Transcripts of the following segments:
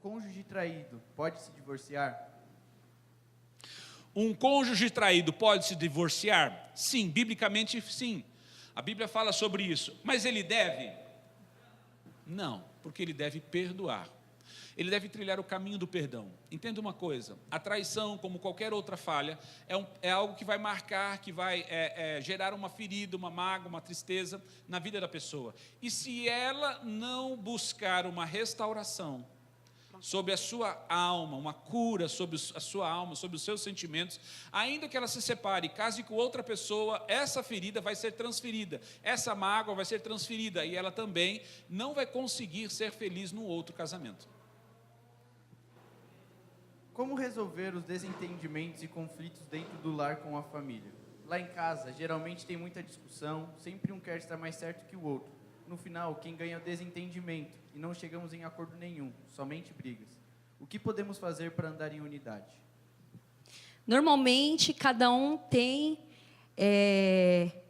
cônjuge traído pode se divorciar? Um cônjuge traído pode se divorciar? Sim, biblicamente sim. A Bíblia fala sobre isso. Mas ele deve? Não, porque ele deve perdoar. Ele deve trilhar o caminho do perdão. Entenda uma coisa, a traição, como qualquer outra falha, é algo que vai marcar, que vai gerar uma ferida, uma mágoa, uma tristeza na vida da pessoa. E se ela não buscar uma restauração sobre a sua alma, uma cura sobre a sua alma, sobre os seus sentimentos, ainda que ela se separe e case com outra pessoa, essa ferida vai ser transferida, essa mágoa vai ser transferida, e ela também não vai conseguir ser feliz no outro casamento. Como resolver os desentendimentos e conflitos dentro do lar com a família? Lá em casa, geralmente tem muita discussão, sempre um quer estar mais certo que o outro. No final, quem ganha é o desentendimento e não chegamos em acordo nenhum, somente brigas. O que podemos fazer para andar em unidade? Normalmente, cada um tem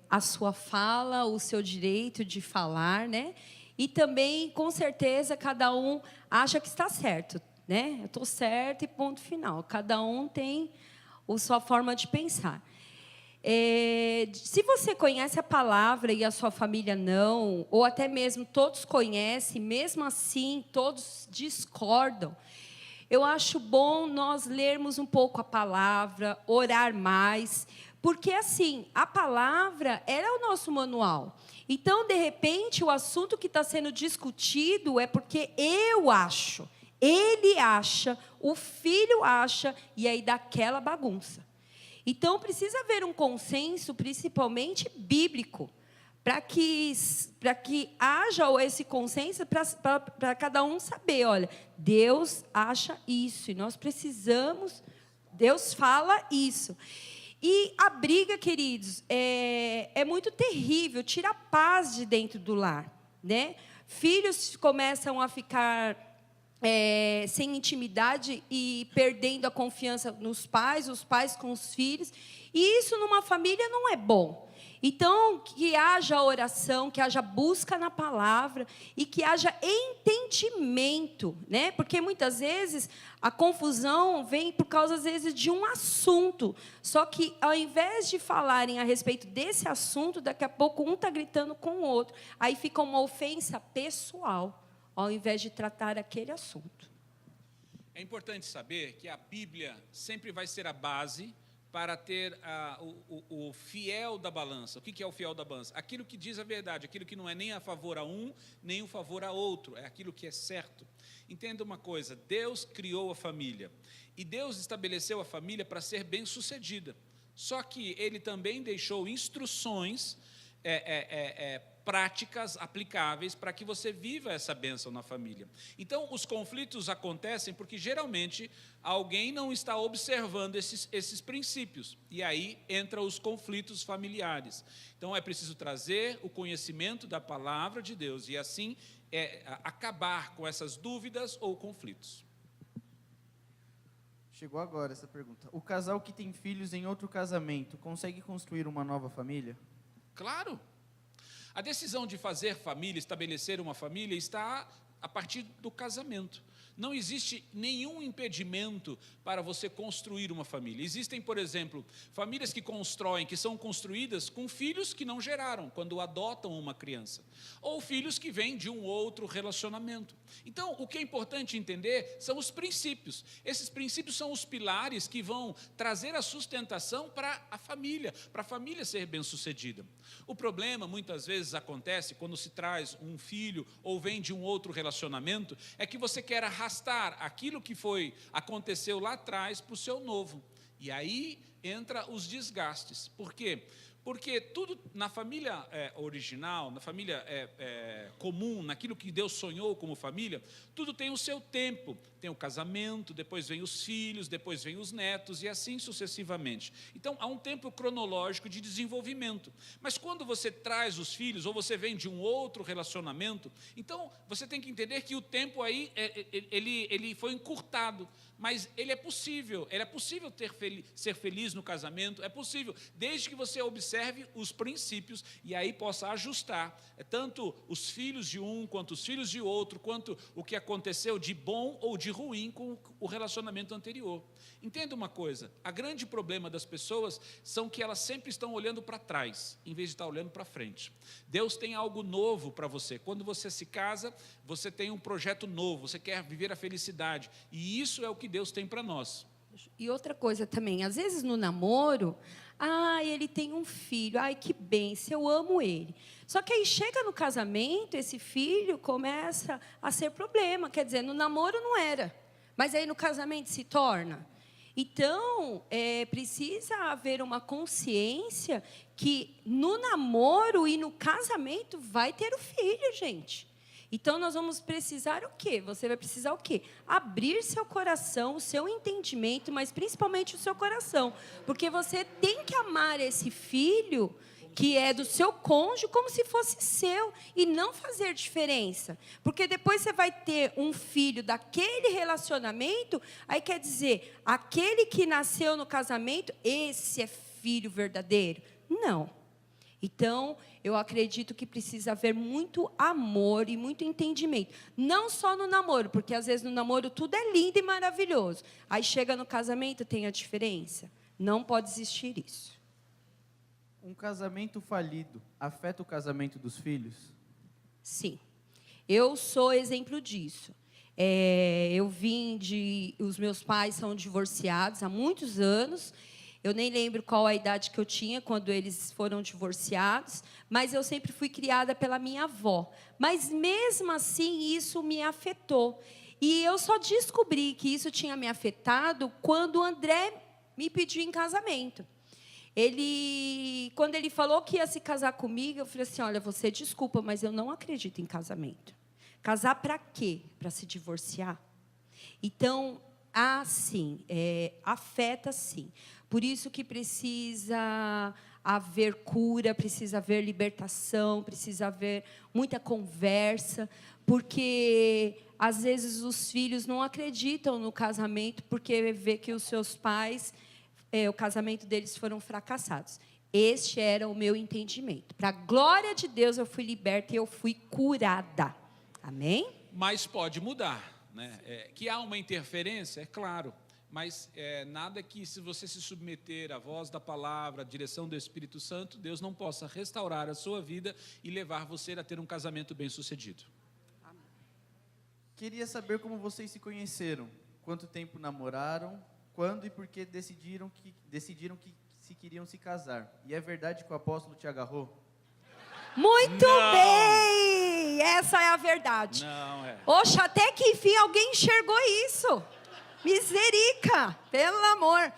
a sua fala, o seu direito de falar, né? E também, com certeza, cada um acha que está certo, né? Eu estou certo e ponto final. Cada um tem a sua forma de pensar. Se você conhece a palavra e a sua família não, ou até mesmo todos conhecem, mesmo assim todos discordam, eu acho bom nós lermos um pouco a palavra, orar mais, porque assim, a palavra é o nosso manual. Então, de repente, o assunto que está sendo discutido é porque eu acho, ele acha, o filho acha, e aí dá aquela bagunça. Então, precisa haver um consenso, principalmente bíblico, para que haja esse consenso, para cada um saber, olha, Deus acha isso, e nós precisamos, Deus fala isso. E a briga, queridos, é muito terrível, tira a paz de dentro do lar, né? Filhos começam a ficar sem intimidade e perdendo a confiança nos pais, os pais com os filhos, e isso numa família não é bom. Então, que haja oração, que haja busca na palavra e que haja entendimento, né? Porque muitas vezes a confusão vem por causa, às vezes, de um assunto. Só que, ao invés de falarem a respeito desse assunto, daqui a pouco um está gritando com o outro. Aí fica uma ofensa pessoal, ao invés de tratar aquele assunto. É importante saber que a Bíblia sempre vai ser a base para ter o fiel da balança. O que é o fiel da balança? Aquilo que diz a verdade, aquilo que não é nem a favor a um, nem a favor a outro, é aquilo que é certo. Entenda uma coisa, Deus criou a família, e Deus estabeleceu a família para ser bem-sucedida. Só que Ele também deixou instruções práticas aplicáveis para que você viva essa bênção na família. Então, os conflitos acontecem porque, geralmente, alguém não está observando esses princípios. E aí entram os conflitos familiares. Então, é preciso trazer o conhecimento da palavra de Deus e, assim, acabar com essas dúvidas ou conflitos. Chegou agora essa pergunta. O casal que tem filhos em outro casamento consegue construir uma nova família? Claro! A decisão de fazer família, estabelecer uma família, está a partir do casamento. Não existe nenhum impedimento para você construir uma família. Existem, por exemplo, famílias que são construídas com filhos que não geraram, quando adotam uma criança. Ou filhos que vêm de um outro relacionamento. Então, o que é importante entender são os princípios. Esses princípios são os pilares que vão trazer a sustentação para a família ser bem-sucedida. O problema, muitas vezes, acontece quando se traz um filho ou vem de um outro relacionamento, é que você quer arrastar aquilo que aconteceu lá atrás para o seu novo. E aí entra os desgastes. Por quê? Porque tudo na família original, na família comum, naquilo que Deus sonhou como família, tudo tem o seu tempo. Tem o casamento, depois vem os filhos, depois vem os netos e assim sucessivamente. Então, há um tempo cronológico de desenvolvimento. Mas quando você traz os filhos ou você vem de um outro relacionamento, então você tem que entender que o tempo aí, ele foi encurtado. Mas ele é possível ser feliz no casamento, é possível, desde que você observe observe os princípios e aí possa ajustar tanto os filhos de um, quanto os filhos de outro, quanto o que aconteceu de bom ou de ruim com o relacionamento anterior. Entenda uma coisa, o grande problema das pessoas são que elas sempre estão olhando para trás, em vez de estar olhando para frente. Deus tem algo novo para você. Quando você se casa, você tem um projeto novo, você quer viver a felicidade. E isso é o que Deus tem para nós. E outra coisa também, às vezes no namoro, ele tem um filho, que bênção, eu amo ele. Só que aí chega no casamento, esse filho começa a ser problema. Quer dizer, no namoro não era, mas aí no casamento se torna. Então, precisa haver uma consciência que no namoro e no casamento vai ter o filho, gente. Então, nós vamos precisar o quê? Você vai precisar o quê? Abrir seu coração, o seu entendimento, mas principalmente o seu coração. Porque você tem que amar esse filho que é do seu cônjuge como se fosse seu e não fazer diferença. Porque depois você vai ter um filho daquele relacionamento, aí quer dizer, aquele que nasceu no casamento, esse é filho verdadeiro. Não. Então, eu acredito que precisa haver muito amor e muito entendimento. Não só no namoro, porque às vezes no namoro tudo é lindo e maravilhoso. Aí chega no casamento, tem a diferença. Não pode existir isso. Um casamento falido afeta o casamento dos filhos? Sim. Eu sou exemplo disso. Os meus pais são divorciados há muitos anos. Eu nem lembro qual a idade que eu tinha quando eles foram divorciados, mas eu sempre fui criada pela minha avó. Mas, mesmo assim, isso me afetou. E eu só descobri que isso tinha me afetado quando o André me pediu em casamento. Quando ele falou que ia se casar comigo, eu falei assim, olha, você desculpa, mas eu não acredito em casamento. Casar para quê? Para se divorciar? Então, sim, afeta sim. Por isso que precisa haver cura, precisa haver libertação, precisa haver muita conversa, porque, às vezes, os filhos não acreditam no casamento, porque vê que os seus pais, o casamento deles foram fracassados. Este era o meu entendimento. Para a glória de Deus, eu fui liberta e eu fui curada. Amém? Mas pode mudar, né? Que há uma interferência, é claro. Mas nada que, se você se submeter à voz da palavra, à direção do Espírito Santo, Deus não possa restaurar a sua vida e levar você a ter um casamento bem-sucedido. Queria saber como vocês se conheceram, quanto tempo namoraram, quando e por que decidiram que se queriam se casar. E é verdade que o apóstolo te agarrou? Muito Não. bem! Essa é a verdade. Não é. Oxa, até que enfim alguém enxergou isso. Miserica, pelo amor.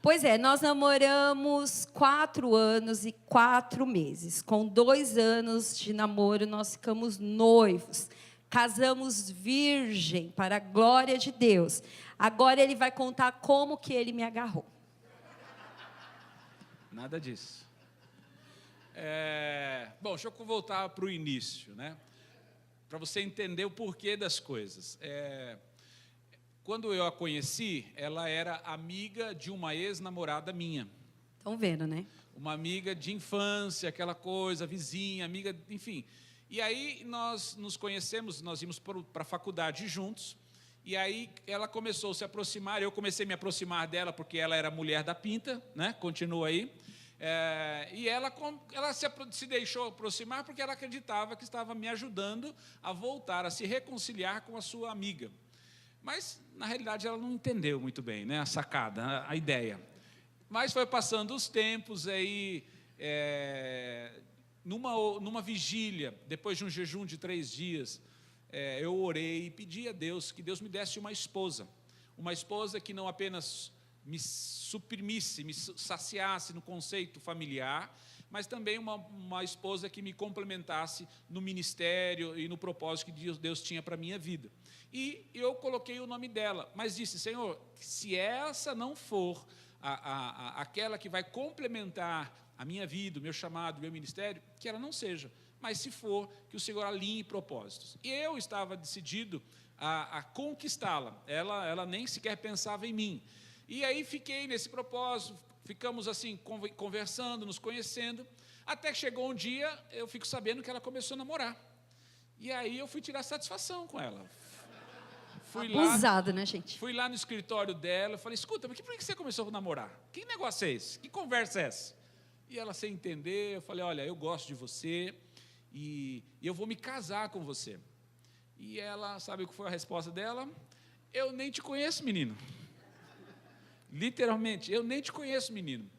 Pois é, nós namoramos 4 anos e 4 meses. Com 2 anos de namoro, nós ficamos noivos. Casamos virgem, para a glória de Deus. Agora ele vai contar como que ele me agarrou. Nada disso. Bom, deixa eu voltar para o início, né? Para você entender o porquê das coisas. Quando eu a conheci, ela era amiga de uma ex-namorada minha. Estão vendo, né? Uma amiga de infância, aquela coisa, vizinha, amiga, enfim. E aí nós nos conhecemos, nós íamos para a faculdade juntos, e aí ela começou a se aproximar, eu comecei a me aproximar dela, porque ela era mulher da pinta, né? Continua aí. E ela se deixou aproximar porque ela acreditava que estava me ajudando a voltar, a se reconciliar com a sua amiga. Mas, na realidade, ela não entendeu muito bem, né, a sacada, a ideia. Mas foi passando os tempos, aí, numa vigília, depois de um jejum de 3 dias, eu orei e pedi a Deus que Deus me desse uma esposa que não apenas me suprimisse, me saciasse no conceito familiar, mas também uma esposa que me complementasse no ministério e no propósito que Deus tinha para a minha vida. E eu coloquei o nome dela, mas disse, Senhor, se essa não for aquela que vai complementar a minha vida, o meu chamado, o meu ministério, que ela não seja, mas se for, que o Senhor alinhe propósitos. E eu estava decidido a conquistá-la, ela nem sequer pensava em mim. E aí fiquei nesse propósito, ficamos assim, conversando, nos conhecendo, até que chegou um dia, eu fico sabendo que ela começou a namorar. E aí eu fui tirar satisfação com ela. Abusado, né, gente? Fui lá no escritório dela, falei, escuta, mas por que você começou a namorar? Que negócio é esse? Que conversa é essa? E ela, sem entender, eu falei, olha, eu gosto de você e eu vou me casar com você. E ela, sabe o que foi a resposta dela? Eu nem te conheço, menino. Literalmente, eu nem te conheço, menino.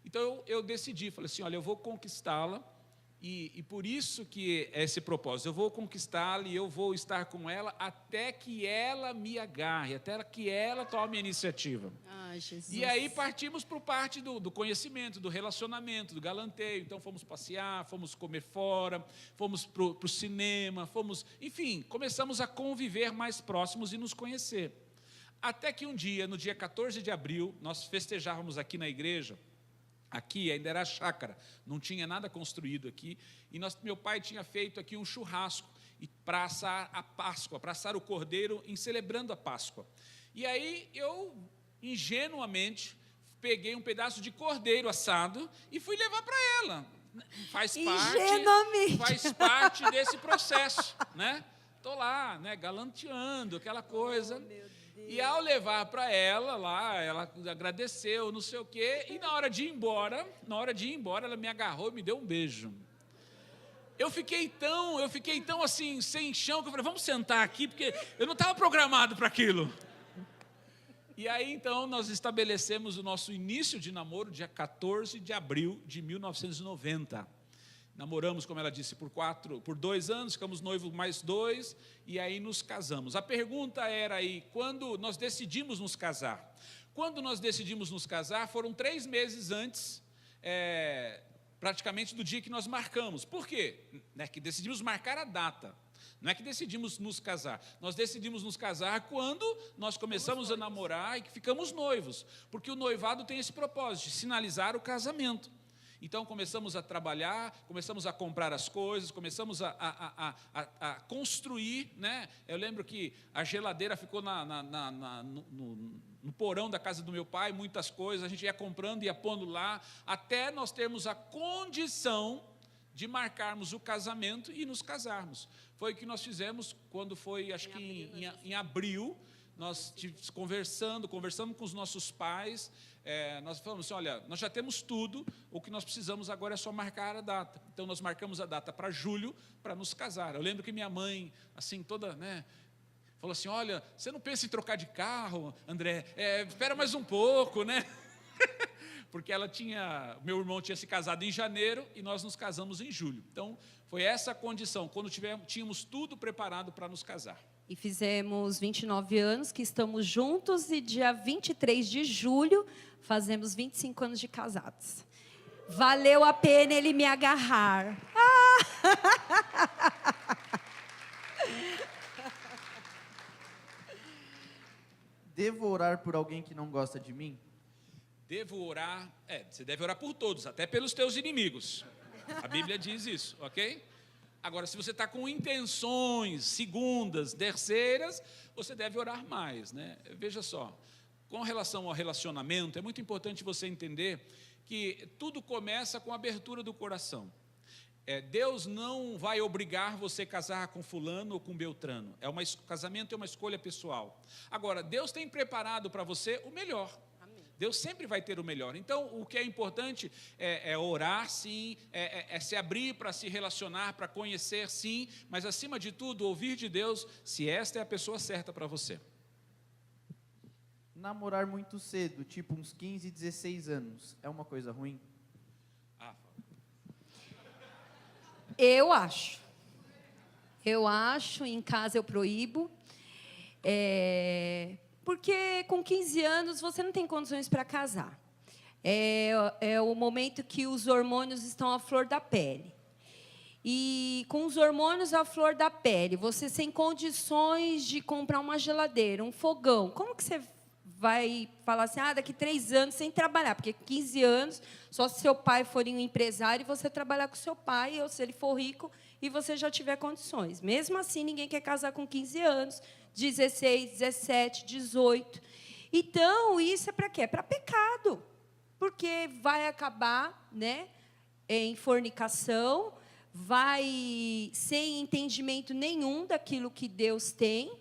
Então, eu decidi, falei assim, olha, eu vou conquistá-la, e por isso que é esse propósito, eu vou conquistá-la e eu vou estar com ela até que ela me agarre, até que ela tome a iniciativa. Ai, Jesus. E aí partimos para parte do conhecimento, do relacionamento, do galanteio. Então fomos passear, fomos comer fora, fomos para o cinema, enfim, começamos a conviver mais próximos e nos conhecer. Até que um dia, no dia 14 de abril, nós festejávamos aqui na igreja. Aqui ainda era chácara, não tinha nada construído aqui, e meu pai tinha feito aqui um churrasco para assar a Páscoa, para assar o cordeiro celebrando a Páscoa. E aí eu, ingenuamente, peguei um pedaço de cordeiro assado e fui levar para ela. Faz parte desse processo, né? Estou lá, né, galanteando, aquela coisa. E ao levar para ela lá, ela agradeceu, não sei o quê, e na hora de ir embora, ela me agarrou e me deu um beijo. Eu fiquei tão assim, sem chão, que eu falei, vamos sentar aqui, porque eu não estava programado para aquilo. E aí, então, nós estabelecemos o nosso início de namoro, dia 14 de abril de 1990. Namoramos, como ela disse, por 2 anos, ficamos noivos mais 2, e aí nos casamos. A pergunta era aí, quando nós decidimos nos casar? Quando nós decidimos nos casar, foram 3 meses antes, praticamente do dia que nós marcamos. Por quê? Que decidimos marcar a data. Não é que decidimos nos casar. Nós decidimos nos casar quando nós começamos a namorar e que ficamos noivos. Porque o noivado tem esse propósito, de sinalizar o casamento. Então, começamos a trabalhar, começamos a comprar as coisas, começamos a construir, né? Eu lembro que a geladeira ficou no porão da casa do meu pai, muitas coisas, a gente ia comprando, ia pondo lá, até nós termos a condição de marcarmos o casamento e nos casarmos. Foi o que nós fizemos quando foi, acho que em abril, nós conversamos com os nossos pais, nós falamos assim, olha, nós já temos tudo, o que nós precisamos agora é só marcar a data. Então, nós marcamos a data para julho, para nos casar. Eu lembro que minha mãe, assim, toda, né, falou assim, olha, você não pensa em trocar de carro, André? Espera mais um pouco, né? Porque meu irmão tinha se casado em janeiro e nós nos casamos em julho. Então, foi essa a condição, quando tínhamos tudo preparado para nos casar. E fizemos 29 anos que estamos juntos e dia 23 de julho fazemos 25 anos de casados. Valeu a pena ele me agarrar. Devo orar por alguém que não gosta de mim? Devo orar, você deve orar por todos, até pelos teus inimigos. A Bíblia diz isso, ok? Agora, se você está com intenções segundas, terceiras, você deve orar mais, né? Veja só, com relação ao relacionamento, é muito importante você entender que tudo começa com a abertura do coração. Deus não vai obrigar você a casar com fulano ou com beltrano. Casamento é uma escolha pessoal. Agora, Deus tem preparado para você o melhor. Deus sempre vai ter o melhor. Então, o que é importante é orar, sim, é se abrir para se relacionar, para conhecer, sim, mas, acima de tudo, ouvir de Deus se esta é a pessoa certa para você. Namorar muito cedo, tipo uns 15, 16 anos, é uma coisa ruim? Eu acho, em casa eu proíbo, porque com 15 anos você não tem condições para casar. É o momento que os hormônios estão à flor da pele. E com os hormônios à flor da pele, você sem condições de comprar uma geladeira, um fogão, como que você vai falar assim, daqui 3 anos sem trabalhar? Porque 15 anos, só se seu pai for um empresário e você trabalhar com seu pai, ou se ele for rico e você já tiver condições. Mesmo assim, ninguém quer casar com 15 anos, 16, 17, 18. Então, isso é para quê? É para pecado. porque vai acabar, né, em fornicação, vai sem entendimento nenhum daquilo que Deus tem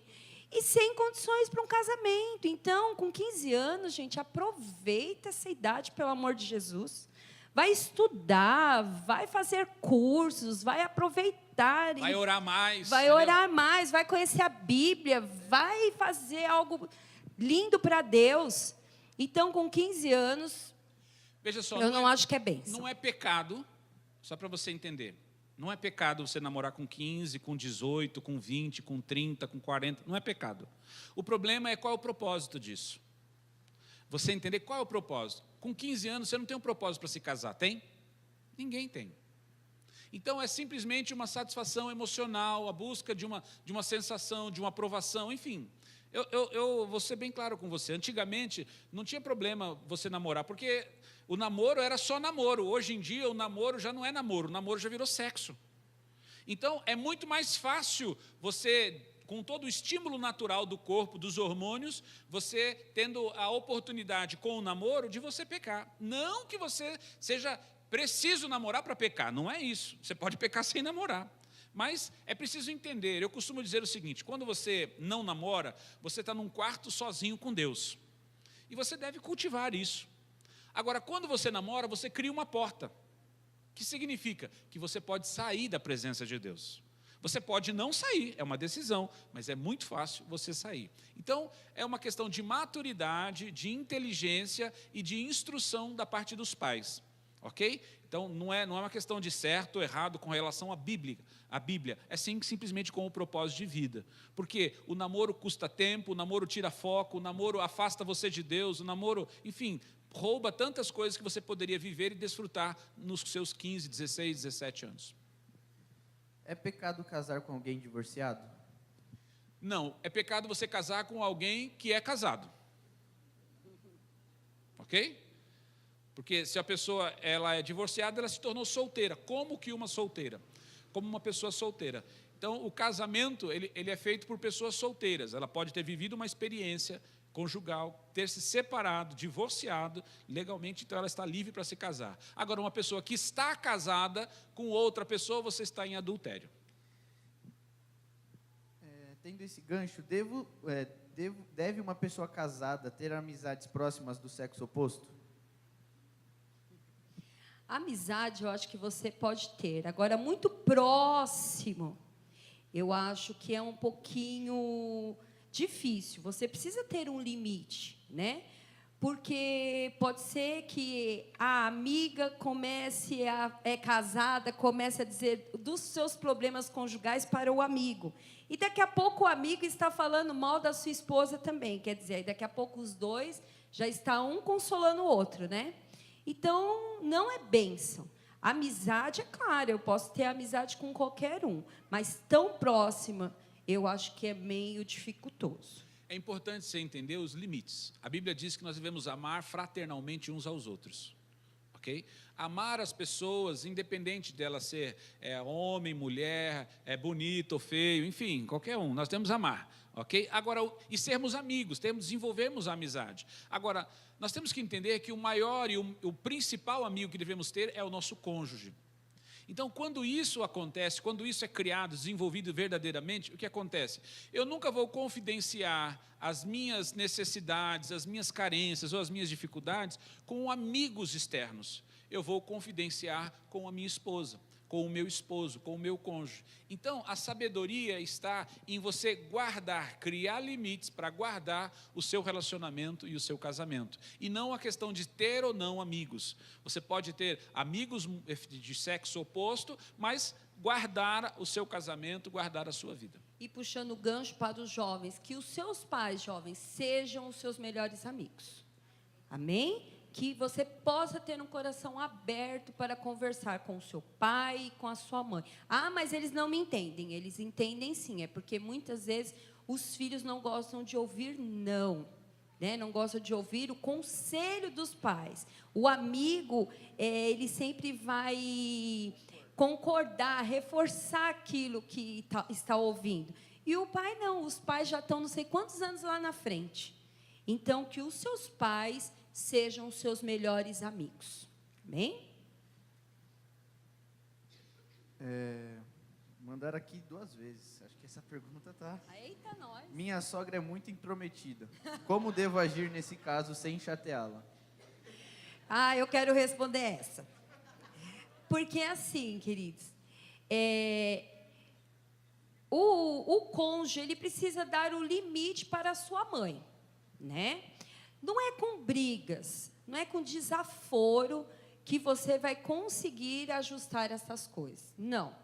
e sem condições para um casamento. Então, com 15 anos, gente, aproveita essa idade, pelo amor de Jesus. Vai estudar, vai fazer cursos, vai aproveitar. Vai orar mais. Vai orar mais, vai conhecer a Bíblia, vai fazer algo lindo para Deus. Então, com 15 anos, veja só, eu não acho que é bênção. Não é pecado, só para você entender, não é pecado você namorar com 15, com 18, com 20, com 30, com 40, não é pecado. O problema é qual é o propósito disso. Você entender qual é o propósito. Com 15 anos, você não tem um propósito para se casar, tem? Ninguém tem. Então, é simplesmente uma satisfação emocional, a busca de uma sensação, de uma aprovação, enfim. Eu vou ser bem claro com você. Antigamente, não tinha problema você namorar, porque o namoro era só namoro. Hoje em dia, o namoro já não é namoro, o namoro já virou sexo. Então, é muito mais fácil você, com todo o estímulo natural do corpo, dos hormônios, você tendo a oportunidade com o namoro de você pecar. Não que você seja preciso namorar para pecar, não é isso. Você pode pecar sem namorar. Mas é preciso entender, eu costumo dizer o seguinte, quando você não namora, você está num quarto sozinho com Deus. E você deve cultivar isso. Agora, quando você namora, você cria uma porta. Que significa que você pode sair da presença de Deus. Você pode não sair, é uma decisão, mas é muito fácil você sair. Então, é uma questão de maturidade, de inteligência e de instrução da parte dos pais. Ok? Então, não é uma questão de certo ou errado com relação à Bíblia. A Bíblia é simplesmente com o propósito de vida. Porque o namoro custa tempo, o namoro tira foco, o namoro afasta você de Deus, o namoro, enfim, rouba tantas coisas que você poderia viver e desfrutar nos seus 15, 16, 17 anos. É pecado casar com alguém divorciado? Não, é pecado você casar com alguém que é casado. Ok? Porque se a pessoa ela é divorciada, ela se tornou solteira. Como que uma solteira? Como uma pessoa solteira. Então, o casamento ele é feito por pessoas solteiras. Ela pode ter vivido uma experiência conjugal, ter se separado, divorciado, legalmente, então ela está livre para se casar. Agora, uma pessoa que está casada com outra pessoa, você está em adultério. Tendo esse gancho, deve uma pessoa casada ter amizades próximas do sexo oposto? Amizade, eu acho que você pode ter. Agora, muito próximo, eu acho que é um pouquinho difícil. Você precisa ter um limite, né? Porque pode ser que a amiga é casada, comece a dizer dos seus problemas conjugais para o amigo. E daqui a pouco o amigo está falando mal da sua esposa também. Quer dizer, daqui a pouco os dois já está um consolando o outro, né? Então, não é bênção. Amizade, é claro, eu posso ter amizade com qualquer um, mas tão próxima, eu acho que é meio dificultoso. É importante você entender os limites. A Bíblia diz que nós devemos amar fraternalmente uns aos outros. Ok? Amar as pessoas, independente dela ser homem, mulher, bonito ou feio, enfim, qualquer um, nós temos que amar. Ok? Agora, e sermos amigos, desenvolvermos a amizade. Agora, nós temos que entender que o maior e o principal amigo que devemos ter é o nosso cônjuge. Então, quando isso acontece, quando isso é criado, desenvolvido verdadeiramente, o que acontece? Eu nunca vou confidenciar as minhas necessidades, as minhas carências ou as minhas dificuldades com amigos externos. Eu vou confidenciar com a minha esposa, com o meu esposo, com o meu cônjuge. Então, a sabedoria está em você guardar, criar limites para guardar o seu relacionamento e o seu casamento. E não a questão de ter ou não amigos. Você pode ter amigos de sexo oposto, mas guardar o seu casamento, guardar a sua vida. E puxando o gancho para os jovens, que os seus pais, jovens, sejam os seus melhores amigos. Amém? Que você possa ter um coração aberto para conversar com o seu pai e com a sua mãe. Ah, mas eles não me entendem. Eles entendem sim, é porque muitas vezes os filhos não gostam de ouvir não, né? Não gostam de ouvir o conselho dos pais. O amigo, ele sempre vai concordar, reforçar aquilo que está ouvindo. E o pai não, os pais já estão não sei quantos anos lá na frente. Então, que os seus pais sejam os seus melhores amigos. Amém? Mandaram aqui 2 vezes. Acho que essa pergunta tá... Eita, nós. Minha sogra é muito intrometida. Como devo agir nesse caso sem chateá-la? Eu quero responder essa. Porque assim, queridos, o cônjuge, ele precisa dar o limite para a sua mãe, né? Não é com brigas, não é com desaforo que você vai conseguir ajustar essas coisas. Não.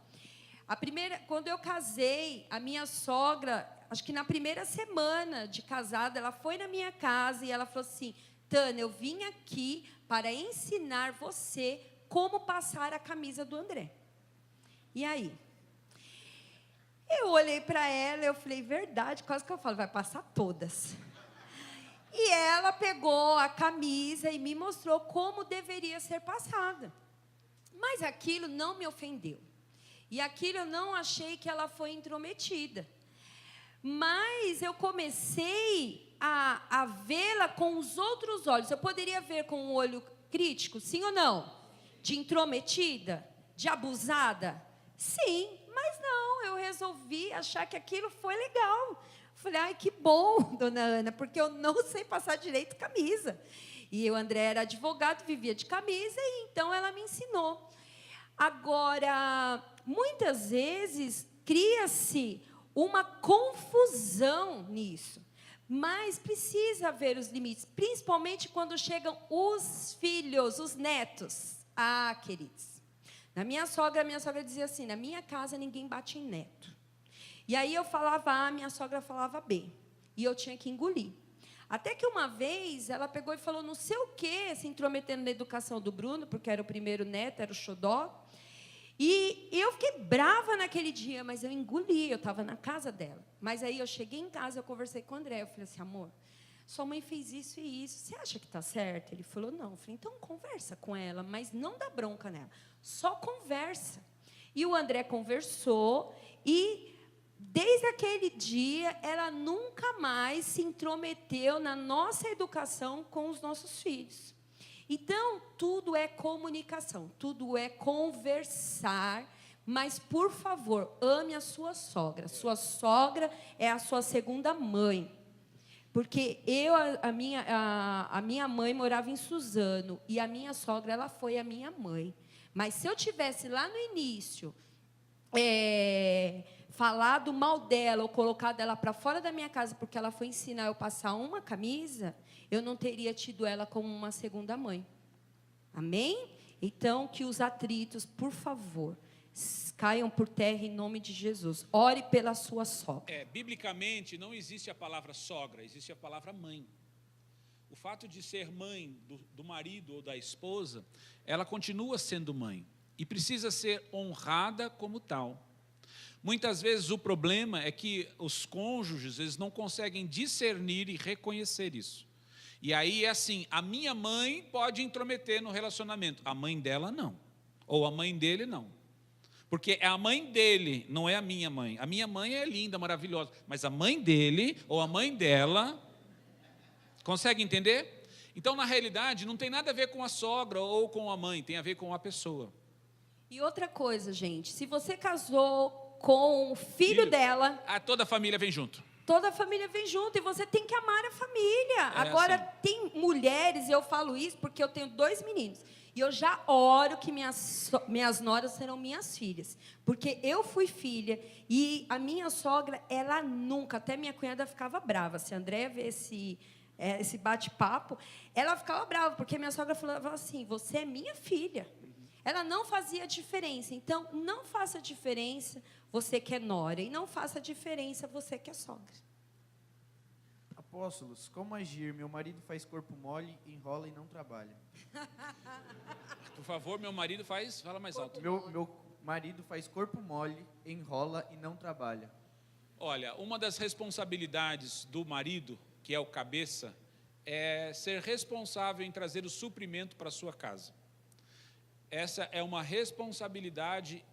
Quando eu casei, a minha sogra, acho que na primeira semana de casada, ela foi na minha casa e ela falou assim: Tânia, eu vim aqui para ensinar você como passar a camisa do André. E aí? Eu olhei para ela e eu falei, verdade, quase que eu falo, vai passar todas. E ela pegou a camisa e me mostrou como deveria ser passada. Mas aquilo não me ofendeu. E aquilo eu não achei que ela foi intrometida. Mas eu comecei a vê-la com os outros olhos. Eu poderia ver com um olho crítico, sim ou não? De intrometida? De abusada? Sim, mas não, eu resolvi achar que aquilo foi legal. Falei, ai, que bom, dona Ana, porque eu não sei passar direito camisa. E o André era advogado, vivia de camisa, e então ela me ensinou. Agora, muitas vezes, cria-se uma confusão nisso. Mas precisa haver os limites, principalmente quando chegam os filhos, os netos. Queridos, minha sogra dizia assim, na minha casa ninguém bate em neto. E aí eu falava A, minha sogra falava B. E eu tinha que engolir. Até que uma vez ela pegou e falou não sei o quê, se intrometendo na educação do Bruno, porque era o primeiro neto, era o xodó. E eu fiquei brava naquele dia, mas eu engoli, eu estava na casa dela. Mas aí eu cheguei em casa, eu conversei com o André, eu falei assim, amor, sua mãe fez isso e isso, você acha que está certo? Ele falou, não. Eu falei, então conversa com ela, mas não dá bronca nela, só conversa. E o André conversou e, desde aquele dia, ela nunca mais se intrometeu na nossa educação com os nossos filhos. Então, tudo é comunicação, tudo é conversar, mas, por favor, ame a sua sogra. Sua sogra é a sua segunda mãe. Porque a minha mãe morava em Suzano, e a minha sogra, ela foi a minha mãe. Mas se eu tivesse lá no início falado mal dela, ou colocado ela para fora da minha casa, porque ela foi ensinar eu a passar uma camisa, eu não teria tido ela como uma segunda mãe. Amém? Então, que os atritos, por favor, caiam por terra em nome de Jesus. Ore pela sua sogra. Biblicamente, não existe a palavra sogra, existe a palavra mãe. O fato de ser mãe do marido ou da esposa, ela continua sendo mãe e precisa ser honrada como tal. Muitas vezes o problema é que os cônjuges, eles não conseguem discernir e reconhecer isso. E aí é assim, a minha mãe pode intrometer no relacionamento, a mãe dela não, ou a mãe dele não. Porque é a mãe dele, não é a minha mãe. A minha mãe é linda, maravilhosa, mas a mãe dele ou a mãe dela, consegue entender? Então, na realidade, não tem nada a ver com a sogra ou com a mãe, tem a ver com a pessoa. E outra coisa, gente, se você casou com o filho dela... Toda a família vem junto. Toda a família vem junto e você tem que amar a família. Agora, assim, tem mulheres, eu falo isso porque eu tenho 2 meninos, e eu já oro que minhas noras serão minhas filhas, porque eu fui filha, e a minha sogra, ela nunca, até minha cunhada ficava brava, se a Andréia vê esse bate-papo, ela ficava brava, porque minha sogra falava assim, você é minha filha. Ela não fazia diferença. Então, não faça diferença você que é nora, e não faça diferença você que é sogra. Apóstolos, como agir? Meu marido faz corpo mole, enrola e não trabalha. Por favor, meu marido faz... Fala mais alto. Meu marido faz corpo mole, enrola e não trabalha. Olha, uma das responsabilidades do marido, que é o cabeça, é ser responsável em trazer o suprimento para a sua casa. Essa é uma responsabilidade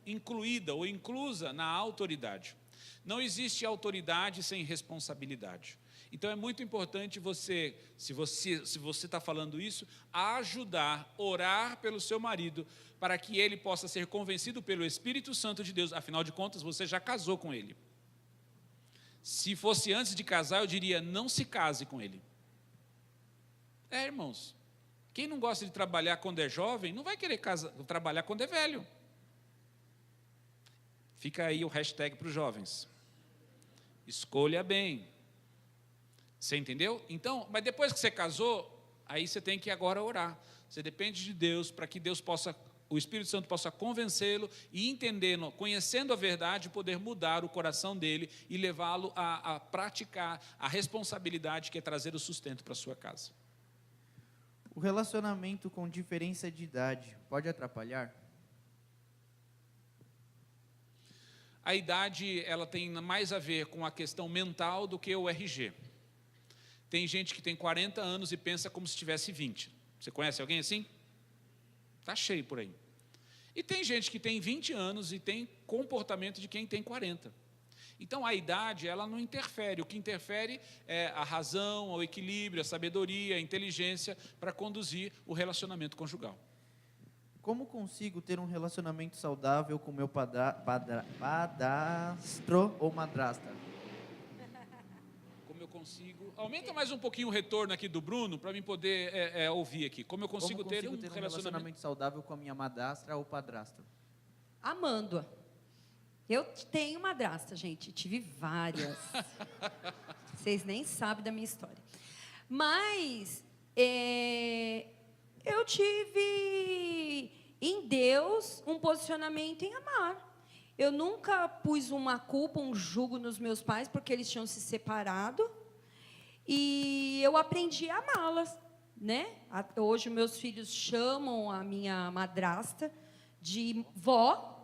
incluída ou inclusa na autoridade. Não existe autoridade sem responsabilidade. Então é muito importante você, se você está falando isso, ajudar, orar pelo seu marido, para que ele possa ser convencido pelo Espírito Santo de Deus. Afinal de contas, você já casou com ele. Se fosse antes de casar, eu diria, não se case com ele. Irmãos, quem não gosta de trabalhar quando é jovem, não vai querer trabalhar quando é velho. Fica aí o hashtag para os jovens. Escolha bem. Você entendeu? Então, mas depois que você casou, aí você tem que agora orar. Você depende de Deus para que Deus possa, o Espírito Santo possa convencê-lo e entendendo, conhecendo a verdade, poder mudar o coração dele e levá-lo a praticar a responsabilidade que é trazer o sustento para a sua casa. O relacionamento com diferença de idade pode atrapalhar? A idade, ela tem mais a ver com a questão mental do que o RG. Tem gente que tem 40 anos e pensa como se tivesse 20. Você conhece alguém assim? Está cheio por aí. E tem gente que tem 20 anos e tem comportamento de quem tem 40. Então, a idade, ela não interfere. O que interfere é a razão, o equilíbrio, a sabedoria, a inteligência para conduzir o relacionamento conjugal. Como consigo ter um relacionamento saudável com meu padrasto ou madrasta? Como eu consigo... Aumenta mais um pouquinho o retorno aqui do Bruno, para mim poder ouvir aqui. Como eu consigo ter um relacionamento saudável com a minha madrasta ou padrasto? Amando-a. Eu tenho madrasta, gente. Tive várias. Vocês nem sabem da minha história. Mas eu tive em Deus um posicionamento em amar. Eu nunca pus uma culpa, um jugo nos meus pais, porque eles tinham se separado. E eu aprendi a amá-las, né? Hoje, meus filhos chamam a minha madrasta de vó.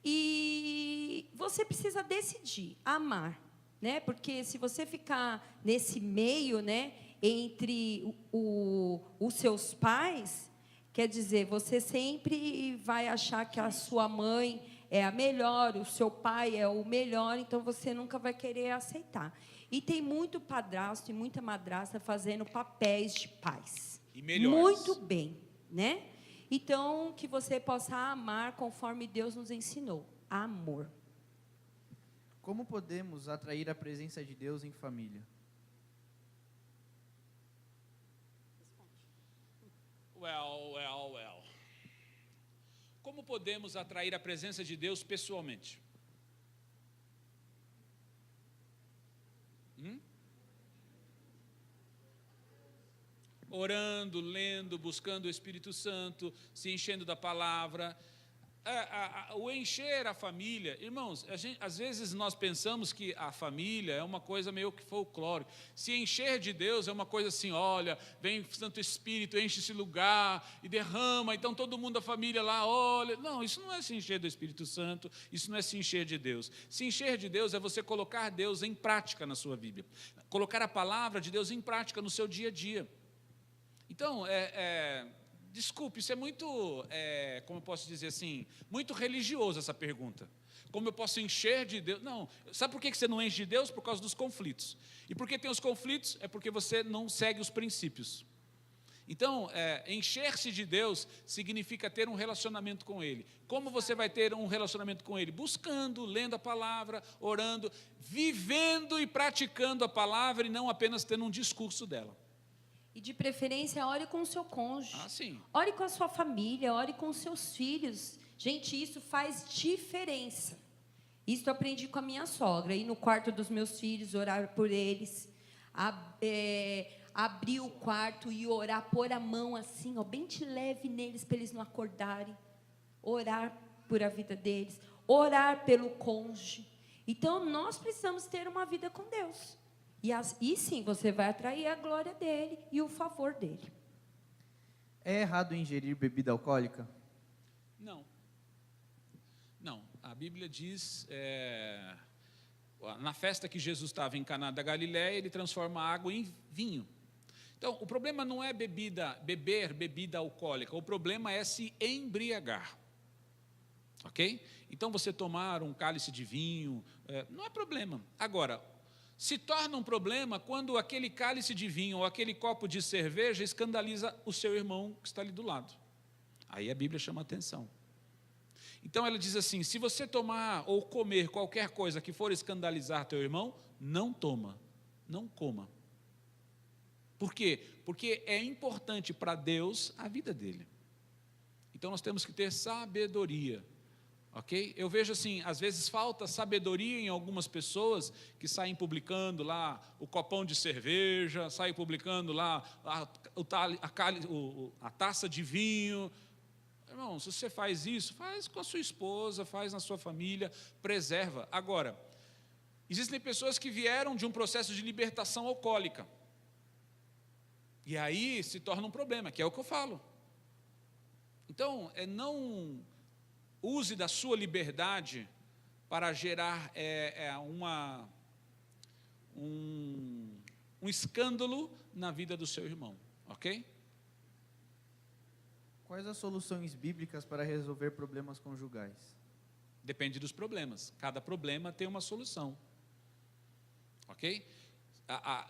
E você precisa decidir, amar, né? Porque se você ficar nesse meio, né, entre os seus pais, quer dizer, você sempre vai achar que a sua mãe é a melhor, o seu pai é o melhor, então você nunca vai querer aceitar. E tem muito padrasto e muita madrasta fazendo papéis de pais. E melhores. Muito bem, né? Então, que você possa amar conforme Deus nos ensinou. Amor. Como podemos atrair a presença de Deus em família? Well. Como podemos atrair a presença de Deus pessoalmente? Orando, lendo, buscando o Espírito Santo, se enchendo da palavra. O encher a família, irmãos, às vezes nós pensamos que a família é uma coisa meio que folclórica. Se encher de Deus é uma coisa assim, olha, vem o Santo Espírito, enche esse lugar e derrama, então todo mundo da família lá, olha. Não, isso não é se encher do Espírito Santo, isso não é se encher de Deus. Se encher de Deus é você colocar Deus em prática na sua Bíblia, colocar a palavra de Deus em prática no seu dia a dia. Então, desculpe, isso é muito, como eu posso dizer assim, muito religioso essa pergunta. Como eu posso encher de Deus? Não, sabe por que você não enche de Deus? Por causa dos conflitos. E por que tem os conflitos? É porque você não segue os princípios. Então, encher-se de Deus significa ter um relacionamento com Ele. Como você vai ter um relacionamento com Ele? Buscando, lendo a palavra, orando, vivendo e praticando a palavra e não apenas tendo um discurso dela. E de preferência, ore com o seu cônjuge. Sim. Ore com a sua família, ore com os seus filhos. Gente, isso faz diferença. Isso eu aprendi com a minha sogra. Ir no quarto dos meus filhos, orar por eles. Abrir o quarto e orar, pôr a mão assim, ó, bem de leve neles, para eles não acordarem. Orar por a vida deles. Orar pelo cônjuge. Então, nós precisamos ter uma vida com Deus. E sim, você vai atrair a glória dele e o favor dele. É errado ingerir bebida alcoólica? Não. A Bíblia diz, na festa que Jesus estava em Caná da Galiléia, ele transforma a água em vinho. Então, o problema não é beber bebida alcoólica, o problema é se embriagar. Ok? Então, você tomar um cálice de vinho, não é problema. Agora, Se torna um problema quando aquele cálice de vinho ou aquele copo de cerveja escandaliza o seu irmão que está ali do lado. Aí a Bíblia chama atenção. Então ela diz assim: se você tomar ou comer qualquer coisa que for escandalizar teu irmão, não toma, não coma. Por quê? Porque é importante para Deus a vida dele. Então nós temos que ter sabedoria. Ok? Eu vejo assim, às vezes falta sabedoria em algumas pessoas que saem publicando lá o copão de cerveja, saem publicando lá a taça de vinho. Irmão, se você faz isso, faz com a sua esposa, faz na sua família, preserva. Agora, existem pessoas que vieram de um processo de libertação alcoólica. E aí se torna um problema, que é o que eu falo. Então, não use da sua liberdade para gerar um escândalo na vida do seu irmão, ok? Quais as soluções bíblicas para resolver problemas conjugais? Depende dos problemas. Cada problema tem uma solução, ok?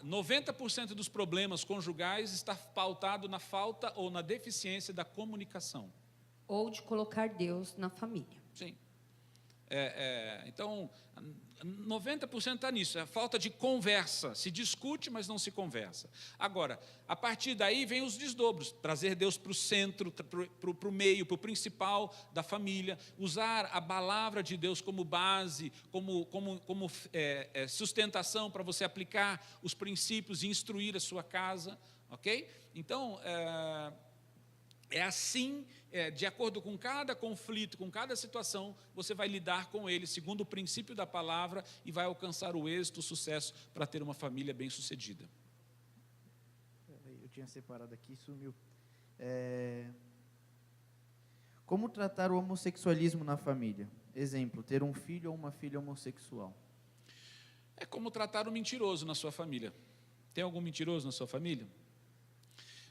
90% dos problemas conjugais está pautado na falta ou na deficiência da comunicação. Ou de colocar Deus na família. Sim. Então, 90% está nisso, é a falta de conversa. Se discute, mas não se conversa. Agora, a partir daí vem os desdobros. Trazer Deus para o centro, para o meio, para o principal da família. Usar a palavra de Deus como base, como sustentação para você aplicar os princípios e instruir a sua casa. Ok? Então, é assim, de acordo com cada conflito, com cada situação, você vai lidar com ele segundo o princípio da palavra e vai alcançar o êxito, o sucesso para ter uma família bem-sucedida. Eu tinha separado aqui, sumiu. Como tratar o homossexualismo na família? Exemplo, ter um filho ou uma filha homossexual. É como tratar o mentiroso na sua família. Tem algum mentiroso na sua família?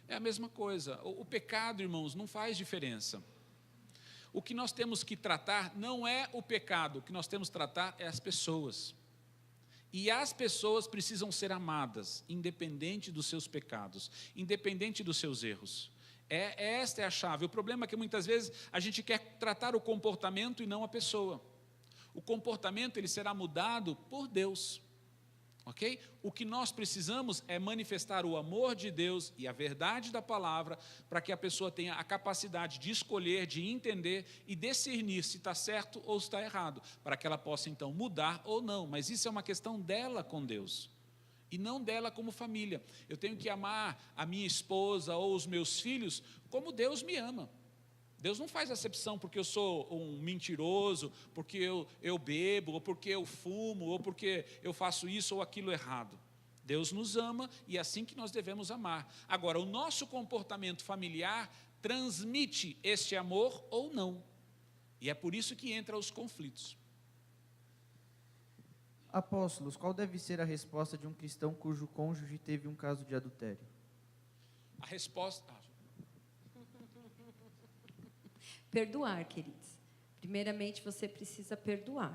É a mesma coisa. O pecado, irmãos, não faz diferença. O que nós temos que tratar não é o pecado, o que nós temos que tratar é as pessoas. E as pessoas precisam ser amadas, independente dos seus pecados, independente dos seus erros. Esta é a chave. O problema é que muitas vezes a gente quer tratar o comportamento e não a pessoa. O comportamento ele será mudado por Deus. Ok? O que nós precisamos é manifestar o amor de Deus e a verdade da palavra para que a pessoa tenha a capacidade de escolher, de entender e discernir se está certo ou se está errado, para que ela possa então mudar ou não. Mas isso é uma questão dela com Deus e não dela como família. Eu tenho que amar a minha esposa ou os meus filhos como Deus me ama. Deus não faz acepção porque eu sou um mentiroso, porque eu bebo, ou porque eu fumo, ou porque eu faço isso ou aquilo errado. Deus nos ama e é assim que nós devemos amar. Agora, o nosso comportamento familiar transmite este amor ou não. E é por isso que entra os conflitos. Apóstolos, qual deve ser a resposta de um cristão cujo cônjuge teve um caso de adultério? A resposta... Perdoar, queridos. Primeiramente, você precisa perdoar,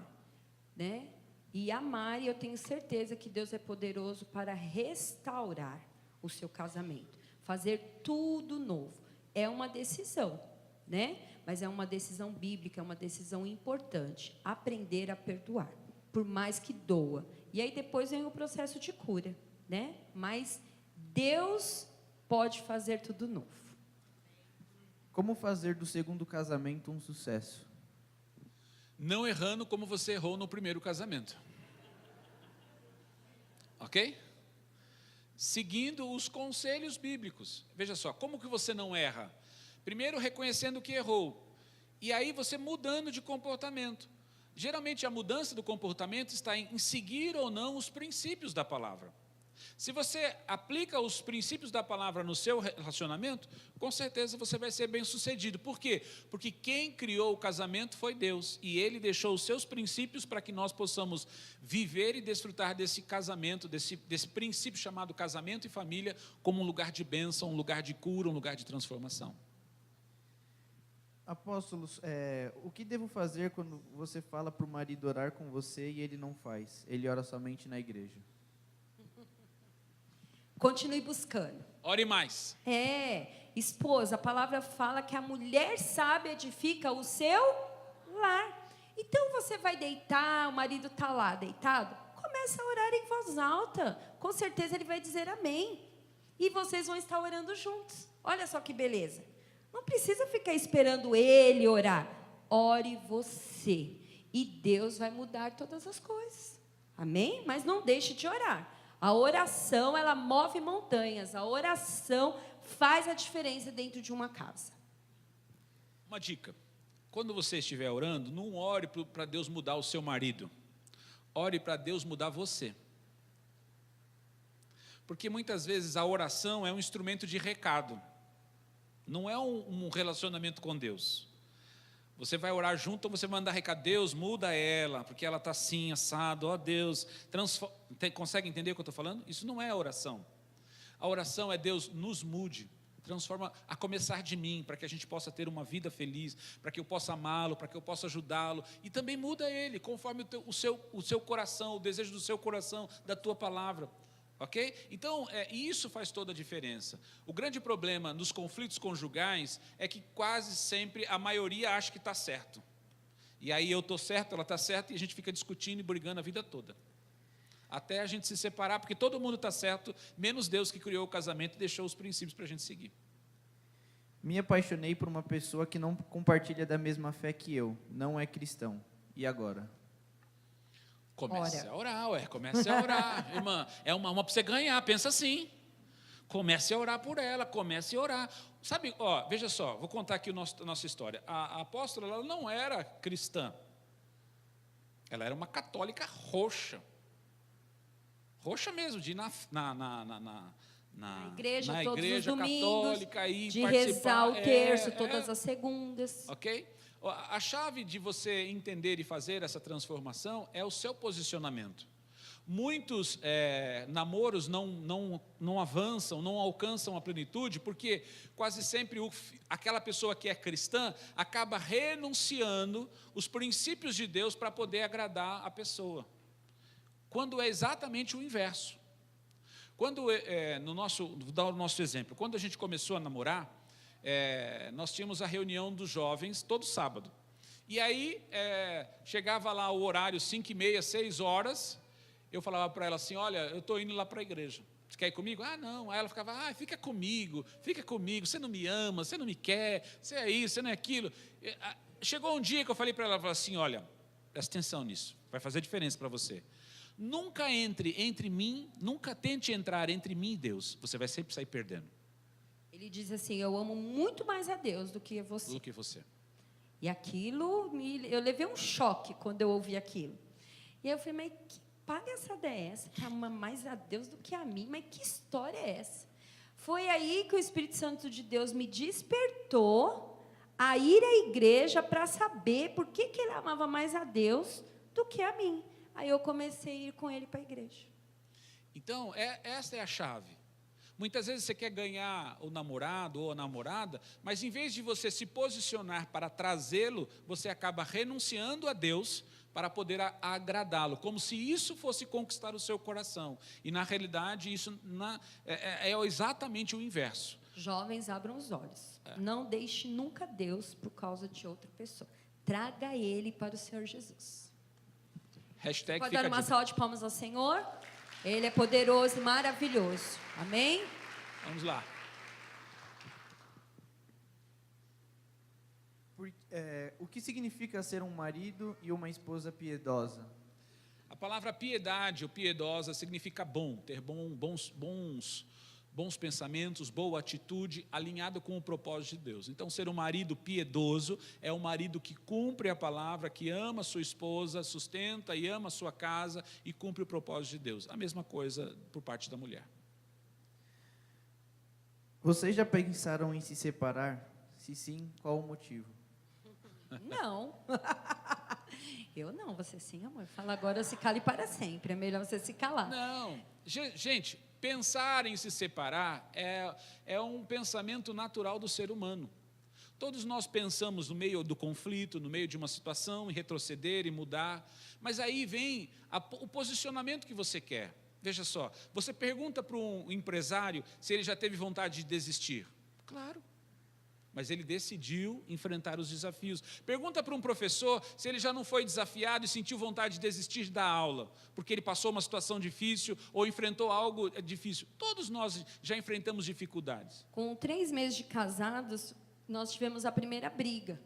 né? E amar, e eu tenho certeza que Deus é poderoso para restaurar o seu casamento, fazer tudo novo. É uma decisão, né? Mas é uma decisão bíblica, é uma decisão importante. Aprender a perdoar, por mais que doa. E aí depois vem o processo de cura, né? Mas Deus pode fazer tudo novo. Como fazer do segundo casamento um sucesso? Não errando como você errou no primeiro casamento. Ok? Seguindo os conselhos bíblicos. Veja só, como que você não erra? Primeiro, reconhecendo que errou. E aí você mudando de comportamento. Geralmente a mudança do comportamento está em seguir ou não os princípios da palavra. Se você aplica os princípios da palavra no seu relacionamento, com certeza você vai ser bem-sucedido. Por quê? Porque quem criou o casamento foi Deus, e Ele deixou os seus princípios para que nós possamos viver e desfrutar desse casamento, desse princípio chamado casamento e família, como um lugar de bênção, um lugar de cura, um lugar de transformação. Apóstolos, o que devo fazer quando você fala para o marido orar com você e ele não faz? Ele ora somente na igreja. Continue buscando. Ore mais. Esposa, a palavra fala que a mulher sábia edifica o seu lar. Então você vai deitar, o marido está lá deitado, começa a orar em voz alta. Com certeza ele vai dizer amém. E vocês vão estar orando juntos. Olha só que beleza. Não precisa ficar esperando ele orar. Ore você. E Deus vai mudar todas as coisas. Amém? Mas não deixe de orar. A oração, ela move montanhas. A oração faz a diferença dentro de uma casa. Uma dica. Quando você estiver orando, não ore para Deus mudar o seu marido. Ore para Deus mudar você. Porque muitas vezes a oração é um instrumento de recado. Não é um relacionamento com Deus. Você vai orar junto, ou você vai mandar recado, Deus, muda ela, porque ela está assim, assado, ó Deus, consegue entender o que eu estou falando? Isso não é oração. A oração é Deus, nos mude, transforma a começar de mim, para que a gente possa ter uma vida feliz, para que eu possa amá-lo, para que eu possa ajudá-lo, e também muda ele, conforme o seu coração, o desejo do seu coração, da tua palavra. Ok? Então, isso faz toda a diferença. O grande problema nos conflitos conjugais é que quase sempre a maioria acha que está certo. E aí eu estou certo, ela está certa, e a gente fica discutindo e brigando a vida toda. Até a gente se separar, porque todo mundo está certo, menos Deus que criou o casamento e deixou os princípios para a gente seguir. Me apaixonei por uma pessoa que não compartilha da mesma fé que eu, não é cristão. E agora? Comece a orar, comece a orar, irmã, é uma para você ganhar, pensa assim, comece a orar por ela, comece a orar, sabe, veja só, vou contar aqui a nossa história, a apóstola, ela não era cristã, ela era uma católica roxa mesmo, de ir na igreja na todos igreja os domingos, católica, de rezar o terço todas as segundas. Ok? A chave de você entender e fazer essa transformação é o seu posicionamento. Muitos namoros não avançam, não alcançam a plenitude, porque quase sempre aquela pessoa que é cristã acaba renunciando os princípios de Deus para poder agradar a pessoa. Quando é exatamente o inverso. Quando, vou dar o nosso exemplo, quando a gente começou a namorar, nós tínhamos a reunião dos jovens todo sábado. E aí, chegava lá o horário 5h30, 6 horas, eu falava para ela assim, olha, eu estou indo lá para a igreja. Você quer ir comigo? Ah, não. Aí ela ficava, fica comigo, você não me ama, você não me quer, você é isso, você não é aquilo. Chegou um dia que eu falei para ela, assim, olha, presta atenção nisso, vai fazer diferença para você. Nunca entre mim, nunca tente entrar entre mim e Deus, você vai sempre sair perdendo. Ele diz assim, eu amo muito mais a Deus do que você. E aquilo, eu levei um choque quando eu ouvi aquilo. E aí eu falei, mas que palhaçada é essa? Que ama mais a Deus do que a mim? Mas que história é essa? Foi aí que o Espírito Santo de Deus me despertou a ir à igreja para saber por que ele amava mais a Deus do que a mim. Aí eu comecei a ir com ele para a igreja. Então, essa é a chave. Muitas vezes você quer ganhar o namorado ou a namorada, mas em vez de você se posicionar para trazê-lo, você acaba renunciando a Deus para poder agradá-lo, como se isso fosse conquistar o seu coração. E, na realidade, isso é exatamente o inverso. Jovens, abram os olhos. Não deixe nunca Deus por causa de outra pessoa. Traga Ele para o Senhor Jesus. Pode dar uma salva de palmas ao Senhor? Ele é poderoso e maravilhoso. Amém? Vamos lá. O que significa ser um marido e uma esposa piedosa? A palavra piedade ou piedosa significa bom, ter bons pensamentos, boa atitude, alinhado com o propósito de Deus. Então, ser um marido piedoso é um marido que cumpre a palavra, que ama sua esposa, sustenta e ama sua casa e cumpre o propósito de Deus. A mesma coisa por parte da mulher. Vocês já pensaram em se separar? Se sim, qual o motivo? Não. Eu não, você sim, amor. Fala agora, se cale para sempre. É melhor você se calar. Não. Gente, pensar em se separar é um pensamento natural do ser humano. Todos nós pensamos no meio do conflito, no meio de uma situação, em retroceder e mudar. Mas aí vem o posicionamento que você quer. Veja só, você pergunta para um empresário se ele já teve vontade de desistir. Claro, mas ele decidiu enfrentar os desafios. Pergunta para um professor se ele já não foi desafiado e sentiu vontade de desistir da aula, porque ele passou uma situação difícil ou enfrentou algo difícil. Todos nós já enfrentamos dificuldades. Com 3 meses de casados, nós tivemos a primeira briga.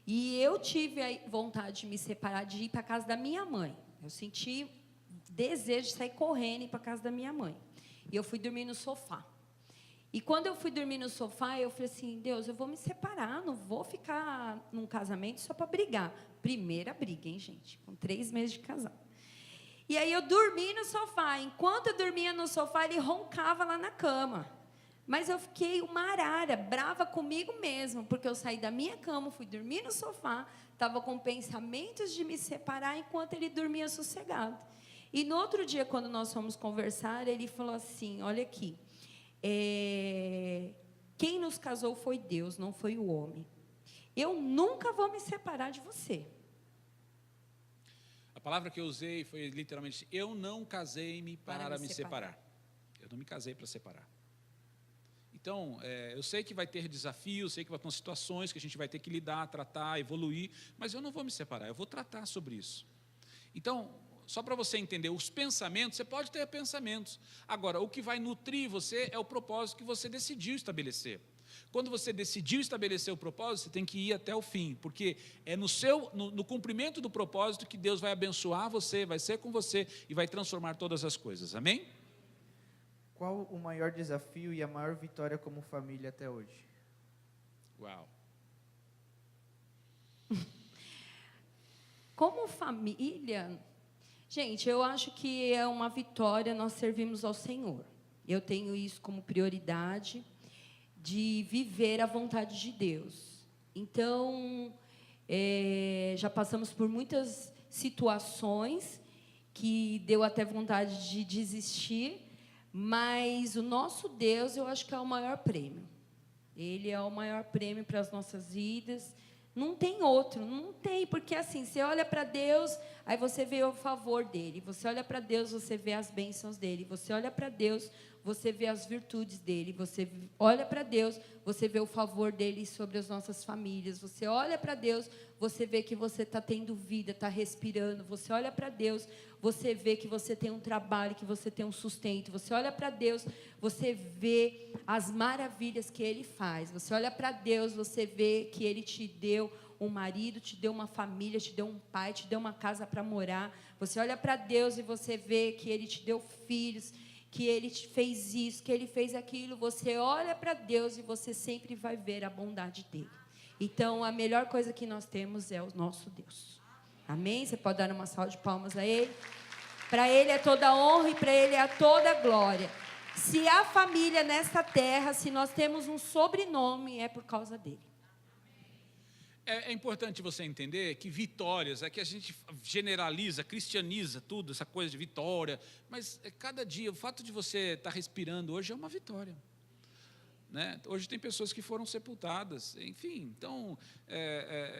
E eu tive a vontade de me separar, de ir para a casa da minha mãe. Eu senti desejo de sair correndo e ir para a casa da minha mãe. E eu fui dormir no sofá. E quando eu fui dormir no sofá, eu falei assim, Deus, eu vou me separar, não vou ficar num casamento só para brigar. Primeira briga, hein, gente? Com 3 meses de casado. E aí eu dormi no sofá. Enquanto eu dormia no sofá, ele roncava lá na cama. Mas eu fiquei uma arara, brava comigo mesmo, porque eu saí da minha cama, fui dormir no sofá, estava com pensamentos de me separar enquanto ele dormia sossegado. E no outro dia, quando nós fomos conversar, ele falou assim, olha aqui, quem nos casou foi Deus, não foi o homem. Eu nunca vou me separar de você. A palavra que eu usei foi literalmente, eu não casei-me para me separar. Eu não me casei para separar. Então, eu sei que vai ter desafios, sei que vai ter situações que a gente vai ter que lidar, tratar, evoluir, mas eu não vou me separar, eu vou tratar sobre isso. Então, só para você entender, os pensamentos, você pode ter pensamentos. Agora, o que vai nutrir você é o propósito que você decidiu estabelecer. Quando você decidiu estabelecer o propósito, você tem que ir até o fim, porque é no cumprimento do propósito que Deus vai abençoar você, vai ser com você e vai transformar todas as coisas. Amém? Qual o maior desafio e a maior vitória como família até hoje? Uau! Como família, gente, eu acho que é uma vitória nós servimos ao Senhor. Eu tenho isso como prioridade, de viver a vontade de Deus. Então, já passamos por muitas situações que deu até vontade de desistir, mas o nosso Deus, eu acho que é o maior prêmio. Ele é o maior prêmio para as nossas vidas. Não tem outro, não tem, porque assim, você olha para Deus, aí você vê o favor dele, você olha para Deus, você vê as bênçãos dele, você olha para Deus, você vê as virtudes dele, você olha para Deus, você vê o favor dele sobre as nossas famílias, você olha para Deus, você vê que você está tendo vida, está respirando, você olha para Deus, você vê que você tem um trabalho, que você tem um sustento, você olha para Deus, você vê as maravilhas que ele faz, você olha para Deus, você vê que ele te deu um marido, te deu uma família, te deu um pai, te deu uma casa para morar, você olha para Deus e você vê que ele te deu filhos, que ele fez isso, que ele fez aquilo, você olha para Deus e você sempre vai ver a bondade dele. Então, a melhor coisa que nós temos é o nosso Deus. Amém? Você pode dar uma salva de palmas a ele. Para ele é toda honra e para ele é toda glória. Se há família nesta terra, se nós temos um sobrenome, é por causa dele. É importante você entender que vitórias, é que a gente generaliza, cristianiza tudo, essa coisa de vitória, mas cada dia, o fato de você estar respirando hoje é uma vitória. Né? Hoje tem pessoas que foram sepultadas, enfim, então,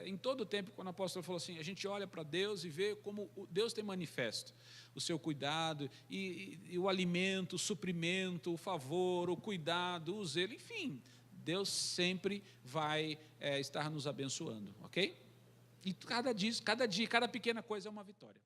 em todo o tempo, quando o apóstolo falou assim, a gente olha para Deus e vê como Deus tem manifesto o seu cuidado, e o alimento, o suprimento, o favor, o cuidado, o zelo, enfim, Deus sempre vai estar nos abençoando, ok? E cada dia, cada pequena coisa é uma vitória.